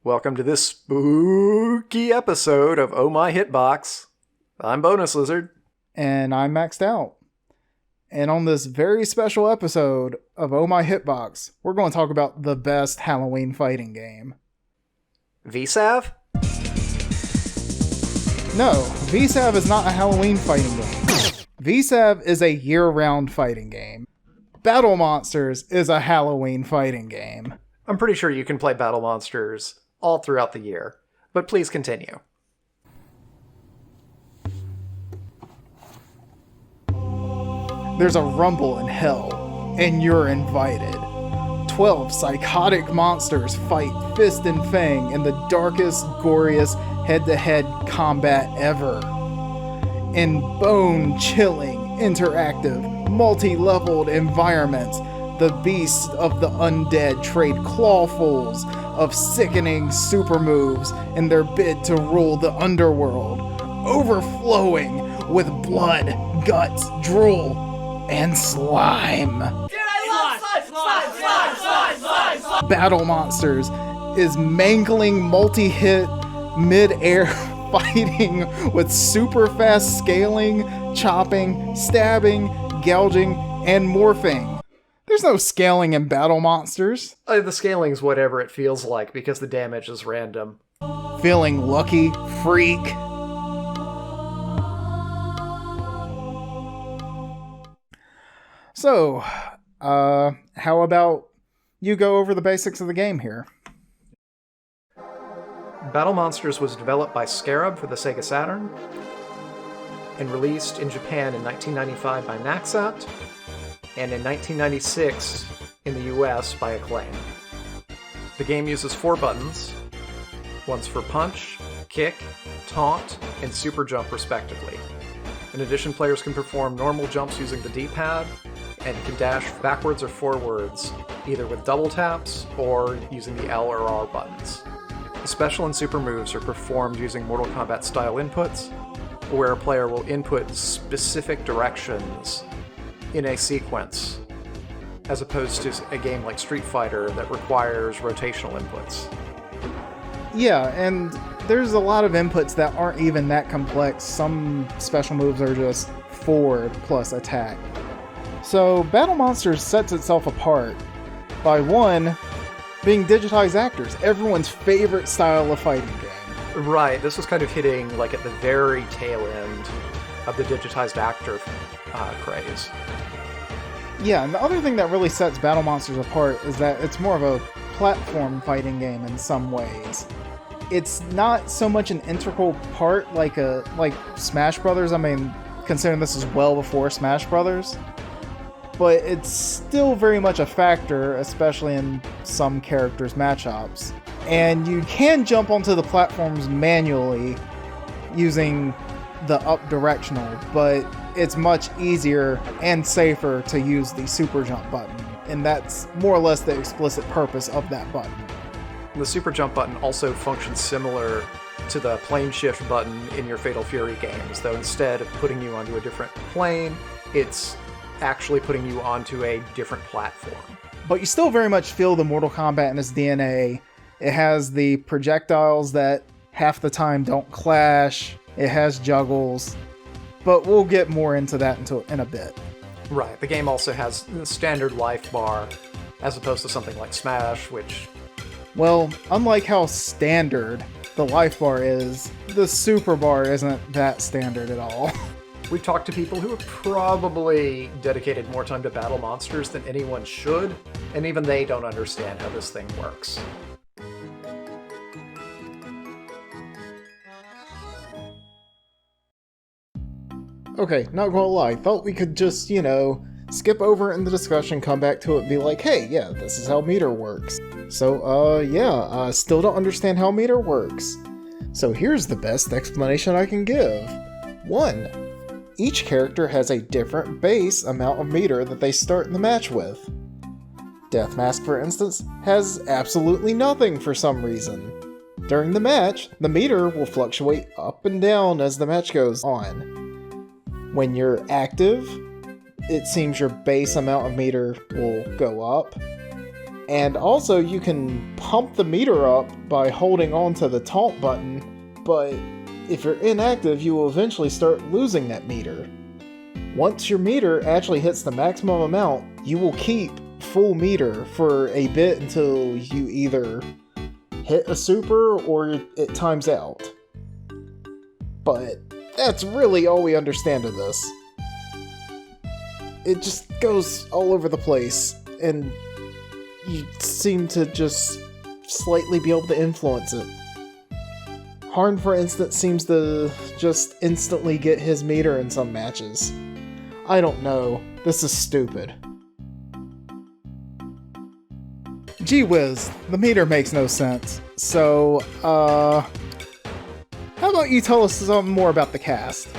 Welcome to this spooky episode of Oh My Hitbox. I'm Bonus Lizard. And I'm Maxed Out. And on this very special episode of Oh My Hitbox, we're going to talk about the best Halloween fighting game. VSAV? No, VSAV is not a Halloween fighting game. VSAV is a year-round fighting game. Battle Monsters is a Halloween fighting game. I'm pretty sure you can play Battle Monsters all throughout the year, but please continue. There's a rumble in hell, and you're invited. 12 psychotic monsters fight fist and fang in the darkest, goriest head-to-head combat ever. In bone-chilling, interactive, multi-leveled environments, the beasts of the undead trade clawfuls of sickening super moves in their bid to rule the underworld, overflowing with blood, guts, drool, and slime. Dude, I love slime! Battle Monsters is mangling multi-hit mid-air fighting with super fast scaling, chopping, stabbing, gouging, and morphing. There's no scaling in Battle Monsters. The scaling's whatever it feels like because the damage is random. Feeling lucky, freak. So, how about you go over the basics of the game here? Battle Monsters was developed by Scarab for the Sega Saturn and released in Japan in 1995 by Naxat and in 1996 in the US by Acclaim. The game uses 4 buttons. One's for punch, kick, taunt, and super jump respectively. In addition, players can perform normal jumps using the D-pad and can dash backwards or forwards either with double taps or using the L or R buttons. The special and super moves are performed using Mortal Kombat style inputs, where a player will input specific directions in a sequence, as opposed to a game like Street Fighter that requires rotational inputs. Yeah, and there's a lot of inputs that aren't even that complex. Some special moves are just forward plus attack. So Battle Monsters sets itself apart by, one, being digitized actors, everyone's favorite style of fighting game. Right, this was kind of hitting like at the very tail end of the digitized actor craze. Yeah, and the other thing that really sets Battle Monsters apart is that it's more of a platform fighting game in some ways. It's not so much an integral part like Smash Brothers. I mean, considering this is well before Smash Brothers. But it's still very much a factor, especially in some characters' matchups. And you can jump onto the platforms manually using the up directional, but it's much easier and safer to use the super jump button. And that's more or less the explicit purpose of that button. The super jump button also functions similar to the plane shift button in your Fatal Fury games, though instead of putting you onto a different plane, it's actually putting you onto a different platform. But you still very much feel the Mortal Kombat in its DNA. It has the projectiles that half the time don't clash. It has juggles. But we'll get more into that in a bit. Right, the game also has the standard life bar, as opposed to something like Smash, which... Well, unlike how standard the life bar is, the super bar isn't that standard at all. We've talked to people who have probably dedicated more time to Battle Monsters than anyone should, and even they don't understand how this thing works. Okay, not gonna lie, thought we could just, skip over it in the discussion, come back to it, and be like, hey, yeah, this is how meter works. So, still don't understand how meter works. So here's the best explanation I can give. 1. Each character has a different base amount of meter that they start in the match with. Deathmask, for instance, has absolutely nothing for some reason. During the match, the meter will fluctuate up and down as the match goes on. When you're active, it seems your base amount of meter will go up. And also you can pump the meter up by holding on to the taunt button, but if you're inactive, you will eventually start losing that meter. Once your meter actually hits the maximum amount, you will keep full meter for a bit until you either hit a super or it times out. But that's really all we understand of this. It just goes all over the place, and you seem to just slightly be able to influence it. Harn, for instance, seems to just instantly get his meter in some matches. I don't know. This is stupid. Gee whiz, the meter makes no sense. So, how about you tell us something more about the cast?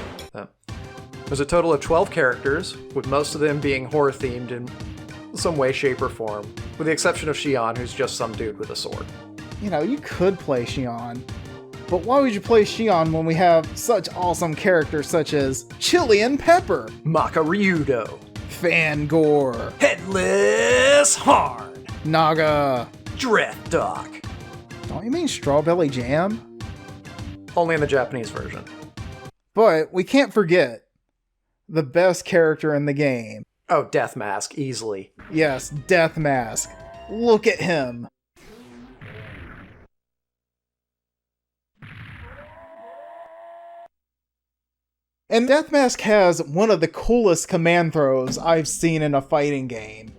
There's a total of 12 characters, with most of them being horror-themed in some way, shape, or form, with the exception of Hsien, who's just some dude with a sword. You know, you could play Hsien, but why would you play Hsien when we have such awesome characters such as Chilean Pepper, Makaryudo, Fangor, Headless Harn, Naga, Drift Dog. Don't you mean Strawbelly Jam? Only in the Japanese version. But we can't forget the best character in the game. Oh, Death Mask, easily. Yes, Death Mask. Look at him. And Death Mask has one of the coolest command throws I've seen in a fighting game.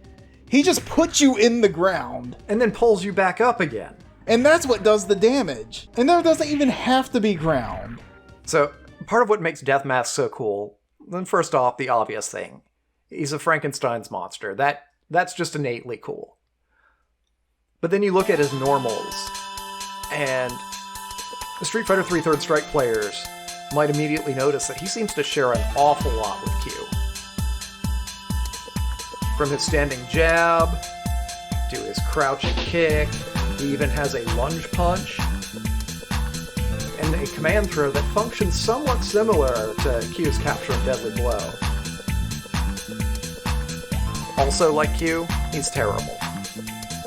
He just puts you in the ground. And then pulls you back up again. And that's what does the damage. And there doesn't even have to be ground. So, part of what makes Death Mask so cool, then first off, the obvious thing. He's a Frankenstein's monster. That's just innately cool. But then you look at his normals, and the Street Fighter III Third Strike players might immediately notice that he seems to share an awful lot with Q. From his standing jab, to his crouching kick, he even has a lunge punch, and a command throw that functions somewhat similar to Q's capture and deadly blow. Also, like Q, he's terrible.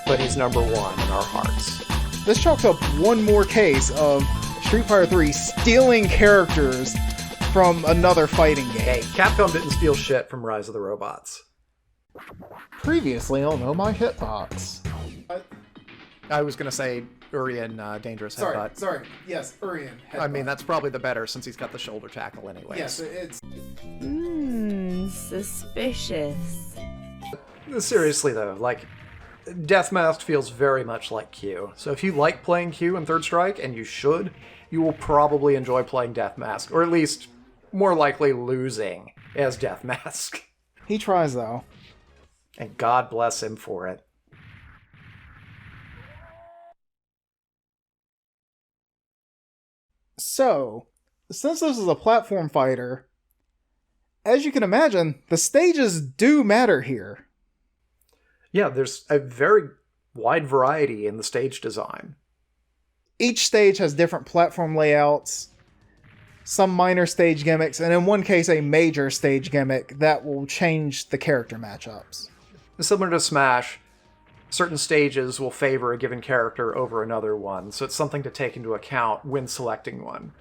But he's number one in our hearts. This chalks up one more case of Street Fighter III stealing characters from another fighting game. Hey, Capcom didn't steal shit from Rise of the Robots. Previously on Oh My Hitbox. I was gonna say Urien Dangerous Headbutt. Sorry. Yes, Urien Headbutt. I mean, that's probably the better since he's got the shoulder tackle anyways. Yes, it's... Suspicious. Seriously though, like, Death Mask feels very much like Q. So if you like playing Q in Third Strike, and you should, you will probably enjoy playing Death Mask, or at least more likely losing as Death Mask. He tries though. And God bless him for it. So, since this is a platform fighter, as you can imagine, the stages do matter here. Yeah, there's a very wide variety in the stage design. Each stage has different platform layouts, some minor stage gimmicks, and in one case a major stage gimmick that will change the character matchups. Similar to Smash, certain stages will favor a given character over another one, so it's something to take into account when selecting one.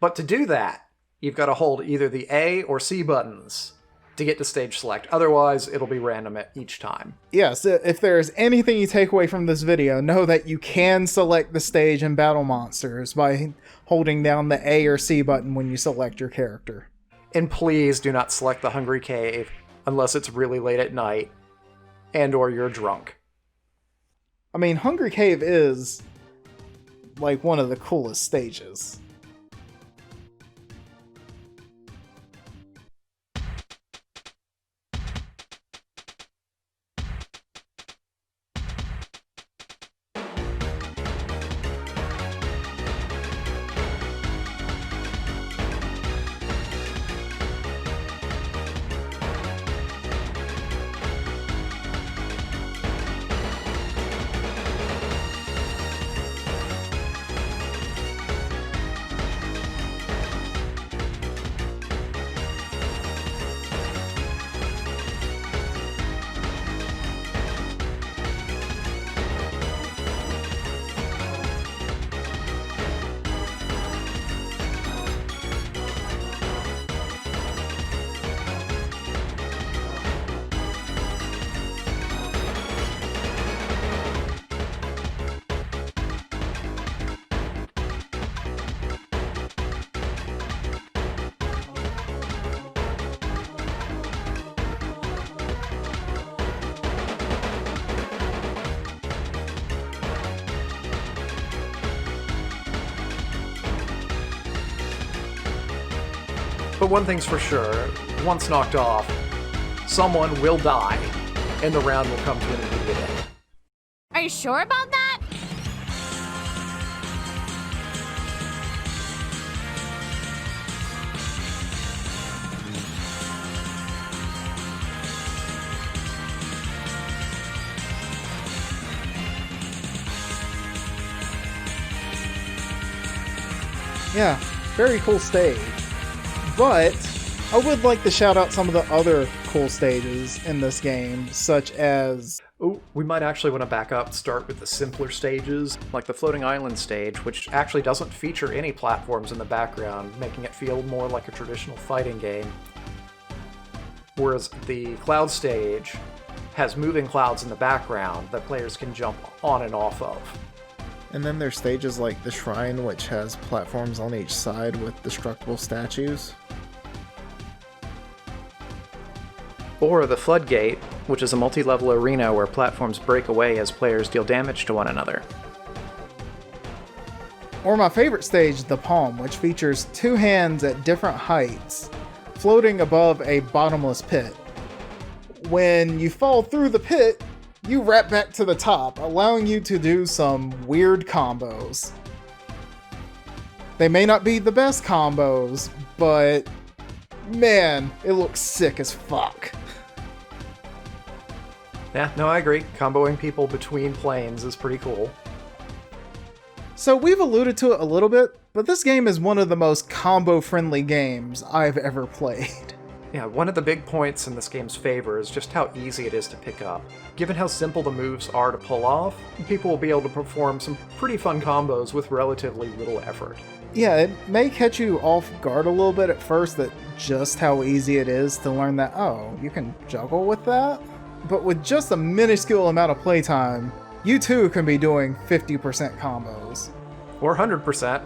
But to do that, you've got to hold either the A or C buttons to get to stage select. Otherwise, it'll be random at each time. Yes, if there's anything you take away from this video, know that you can select the stage in Battle Monsters by holding down the A or C button when you select your character. And please do not select the Hungry Cave unless it's really late at night and or you're drunk. I mean, Hungry Cave is like one of the coolest stages. But one thing's for sure, once knocked off, someone will die, and the round will come to an immediate end. Are you sure about that? Yeah, very cool stage. But I would like to shout out some of the other cool stages in this game, such as... Oh, we might actually want to back up, start with the simpler stages, like the floating island stage, which actually doesn't feature any platforms in the background, making it feel more like a traditional fighting game. Whereas the cloud stage has moving clouds in the background that players can jump on and off of. And then there's stages like the Shrine, which has platforms on each side with destructible statues. Or the Floodgate, which is a multi-level arena where platforms break away as players deal damage to one another. Or my favorite stage, the Palm, which features two hands at different heights, floating above a bottomless pit. When you fall through the pit, you wrap back to the top, allowing you to do some weird combos. They may not be the best combos, but man, it looks sick as fuck. Yeah, no, I agree. Comboing people between planes is pretty cool. So we've alluded to it a little bit, but this game is one of the most combo-friendly games I've ever played. Yeah, one of the big points in this game's favor is just how easy it is to pick up. Given how simple the moves are to pull off, people will be able to perform some pretty fun combos with relatively little effort. Yeah, it may catch you off guard a little bit at first that just how easy it is to learn that, oh, you can juggle with that? But with just a minuscule amount of playtime, you too can be doing 50% combos. Or 100%.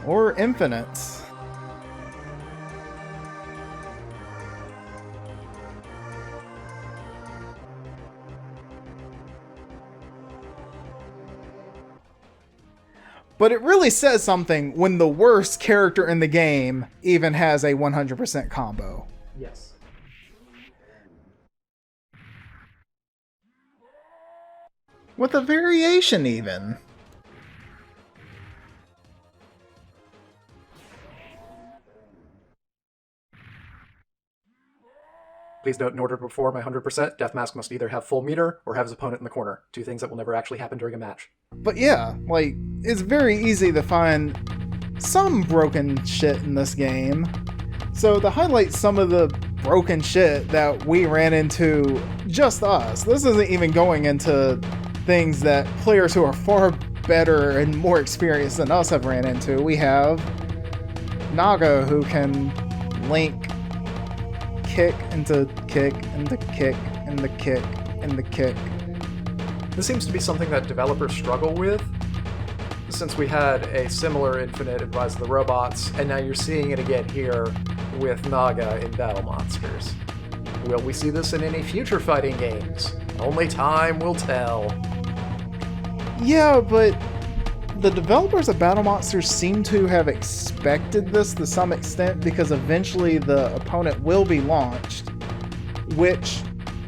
Or infinite. But it really says something when the worst character in the game even has a 100% combo. Yes. With a variation even. Please note, in order to perform 100%, Deathmask must either have full meter or have his opponent in the corner. Two things that will never actually happen during a match. But yeah, like, it's very easy to find some broken shit in this game. So to highlight some of the broken shit that we ran into, just us, this isn't even going into things that players who are far better and more experienced than us have ran into. We have Naga, who can link kick into kick into kick into kick into kick. This seems to be something that developers struggle with, since we had a similar Infinite in Rise of the Robots, and now you're seeing it again here with Naga in Battle Monsters. Will we see this in any future fighting games? Only time will tell. Yeah, but the developers of Battle Monsters seem to have expected this to some extent, because eventually the opponent will be launched, which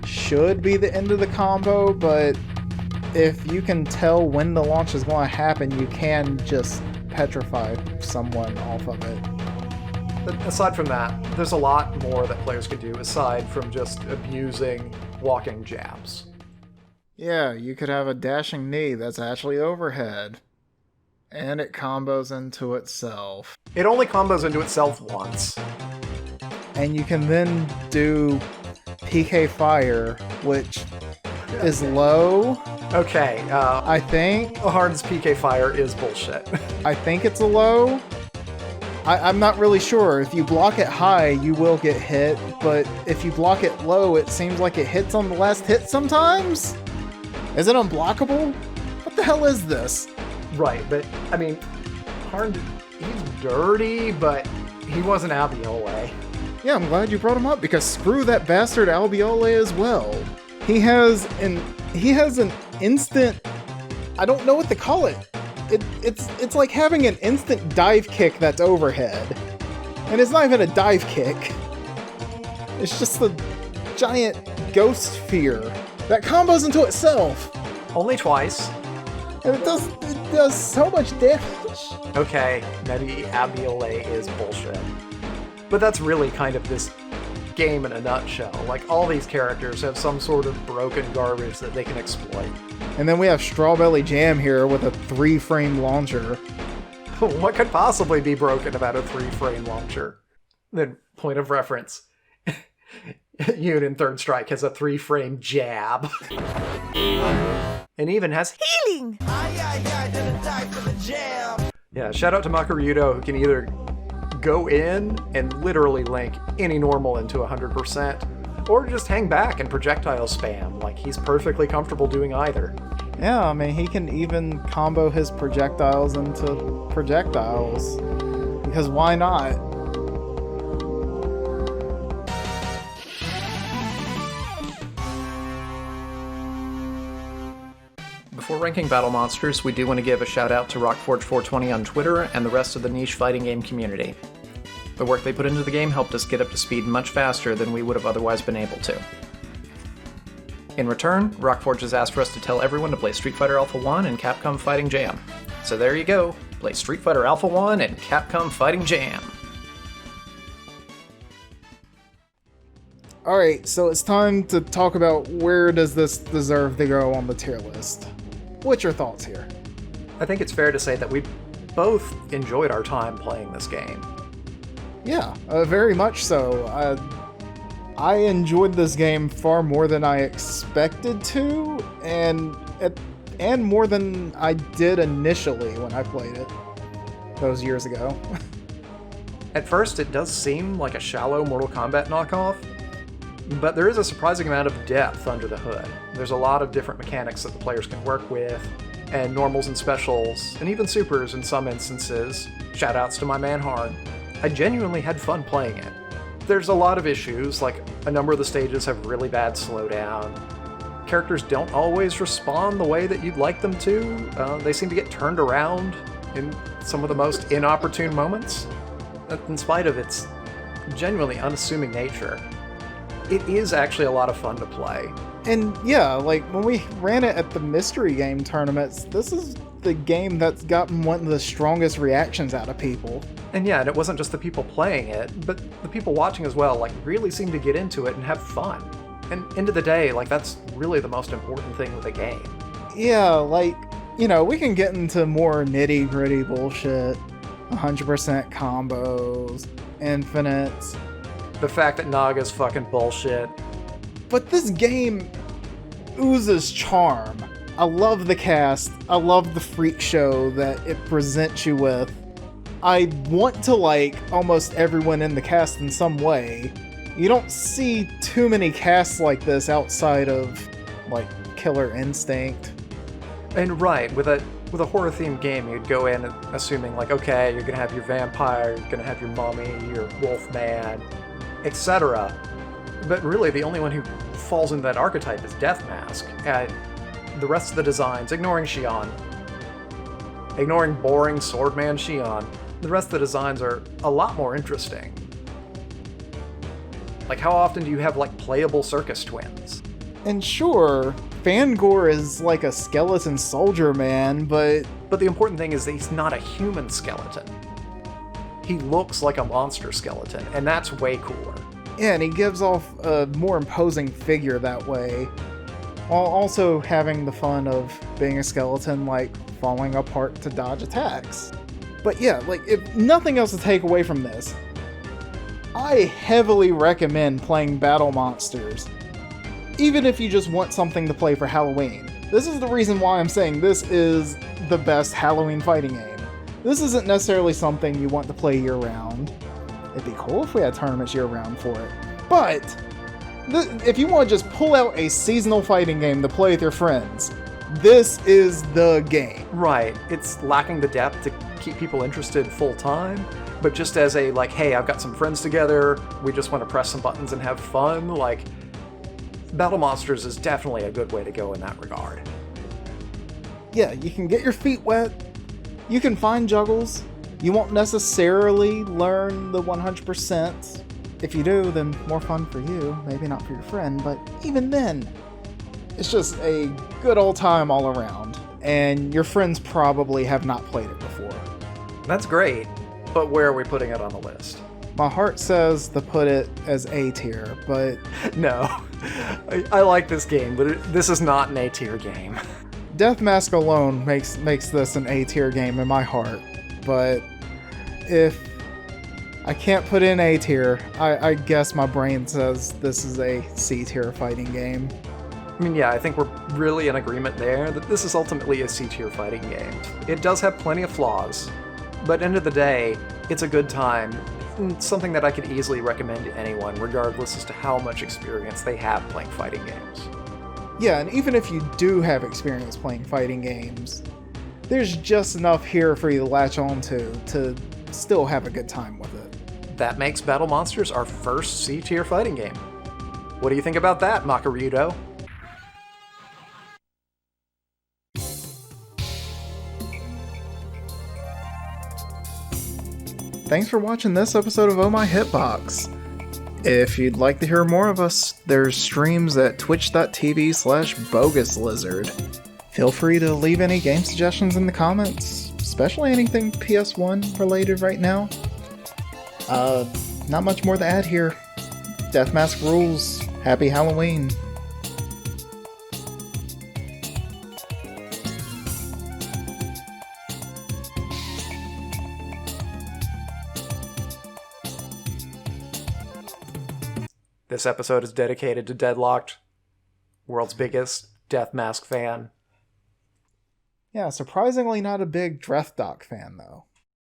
should be the end of the combo, but if you can tell when the launch is going to happen, you can just petrify someone off of it. But aside from that, there's a lot more that players can do aside from just abusing walking jabs. Yeah, you could have a dashing knee that's actually overhead. And it combos into itself. It only combos into itself once. And you can then do PK Fire, which is low. Okay, I think. Harden's PK Fire is bullshit. I think it's a low. I'm not really sure. If you block it high, you will get hit, but if you block it low, it seems like it hits on the last hit sometimes? Is it unblockable? What the hell is this? Right, but, I mean, Harden, he's dirty, but he wasn't out the whole way. Yeah, I'm glad you brought him up, because screw that bastard Albiole as well. He has an instant, I don't know what to call it. It's like having an instant dive kick that's overhead. And it's not even a dive kick. It's just the giant ghost sphere that combos into itself. Only twice. And it does so much damage. Okay, maybe Abiole is bullshit. But that's really kind of this game in a nutshell. Like, all these characters have some sort of broken garbage that they can exploit. And then we have Strawbelly Jam here with a 3-frame launcher. What could possibly be broken about a 3-frame launcher? Then, point of reference. Yoon in Third Strike has a 3-frame jab. And even has healing! Yeah, shout out to Makaryudo, who can either go in and literally link any normal into 100%, or just hang back and projectile spam. Like, he's perfectly comfortable doing either. Yeah, I mean, he can even combo his projectiles into projectiles. Because why not? Before ranking Battle Monsters, we do want to give a shout out to Rockforge420 on Twitter and the rest of the niche fighting game community. The work they put into the game helped us get up to speed much faster than we would have otherwise been able to. In return, Rockforge has asked for us to tell everyone to play Street Fighter Alpha 1 and Capcom Fighting Jam. So there you go, play Street Fighter Alpha 1 and Capcom Fighting Jam. Alright, so it's time to talk about where does this deserve to go on the tier list. What's your thoughts here? I think it's fair to say that we both enjoyed our time playing this game. Yeah, very much so. I enjoyed this game far more than I expected to, and more than I did initially when I played it those years ago. At first, it does seem like a shallow Mortal Kombat knockoff, but there is a surprising amount of depth under the hood. There's a lot of different mechanics that the players can work with, and normals and specials, and even supers in some instances. Shoutouts to my man Harn. I genuinely had fun playing it. There's a lot of issues, like a number of the stages have really bad slowdown. Characters don't always respond the way that you'd like them to. They seem to get turned around in some of the most inopportune moments. In spite of its genuinely unassuming nature, it is actually a lot of fun to play. And yeah, like when we ran it at the mystery game tournaments, this is the game that's gotten one of the strongest reactions out of people. And yeah, and it wasn't just the people playing it, but the people watching as well, like, really seem to get into it and have fun. And end of the day, like, that's really the most important thing with a game. Yeah, like, you know, we can get into more nitty-gritty bullshit. 100% combos, infinites. The fact that Naga's fucking bullshit. But this game oozes charm. I love the cast. I love the freak show that it presents you with. I want to like almost everyone in the cast in some way. You don't see too many casts like this outside of, like, Killer Instinct. And right, with a horror-themed game, you'd go in assuming, like, okay, you're gonna have your vampire, you're gonna have your mummy, your wolfman, etc. But really, the only one who falls into that archetype is Death Mask. The rest of the designs, ignoring Xion, ignoring boring Swordman Xion, the rest of the designs are a lot more interesting. Like, how often do you have, like, playable circus twins? And sure, Fangor is like a skeleton soldier man, but the important thing is that he's not a human skeleton. He looks like a monster skeleton, and that's way cooler. yeah, and he gives off a more imposing figure that way, while also having the fun of being a skeleton, like falling apart to dodge attacks. But yeah, like, if nothing else to take away from this, I heavily recommend playing Battle Monsters, even if you just want something to play for Halloween. This is the reason why I'm saying this is the best Halloween fighting game. This isn't necessarily something you want to play year-round. It'd be cool if we had tournaments year-round for it. But if you want to just pull out a seasonal fighting game to play with your friends, this is the game. Right. It's lacking the depth to keep people interested full time, but just as a, like, hey, I've got some friends together, we just want to press some buttons and have fun, like, Battle Monsters is definitely a good way to go in that regard. Yeah, you can get your feet wet, you can find juggles, you won't necessarily learn the 100%. If you do, then more fun for you, maybe not for your friend, but even then, it's just a good old time all around, and your friends probably have not played it before. That's great, but where are we putting it on the list? My heart says to put it as A tier, but... No. I like this game, but this is not an A tier game. Death Mask alone makes this an A tier game in my heart, but if I can't put in A tier, I guess my brain says this is a C tier fighting game. I mean, yeah, I think we're really in agreement there that this is ultimately a C-tier fighting game. It does have plenty of flaws, but end of the day, it's a good time. It's something that I could easily recommend to anyone, regardless as to how much experience they have playing fighting games. Yeah, and even if you do have experience playing fighting games, there's just enough here for you to latch on to still have a good time with it. That makes Battle Monsters our first C-tier fighting game. What do you think about that, Makaryudo? Thanks for watching this episode of Oh My Hitbox. If you'd like to hear more of us, there's streams at twitch.tv/boguslizard. Feel free to leave any game suggestions in the comments, especially anything PS1 related right now. Not much more to add here. Death Mask rules. Happy Halloween. This episode is dedicated to Deadlocked, world's biggest Death Mask fan. Yeah, surprisingly not a big Drethdock fan, though.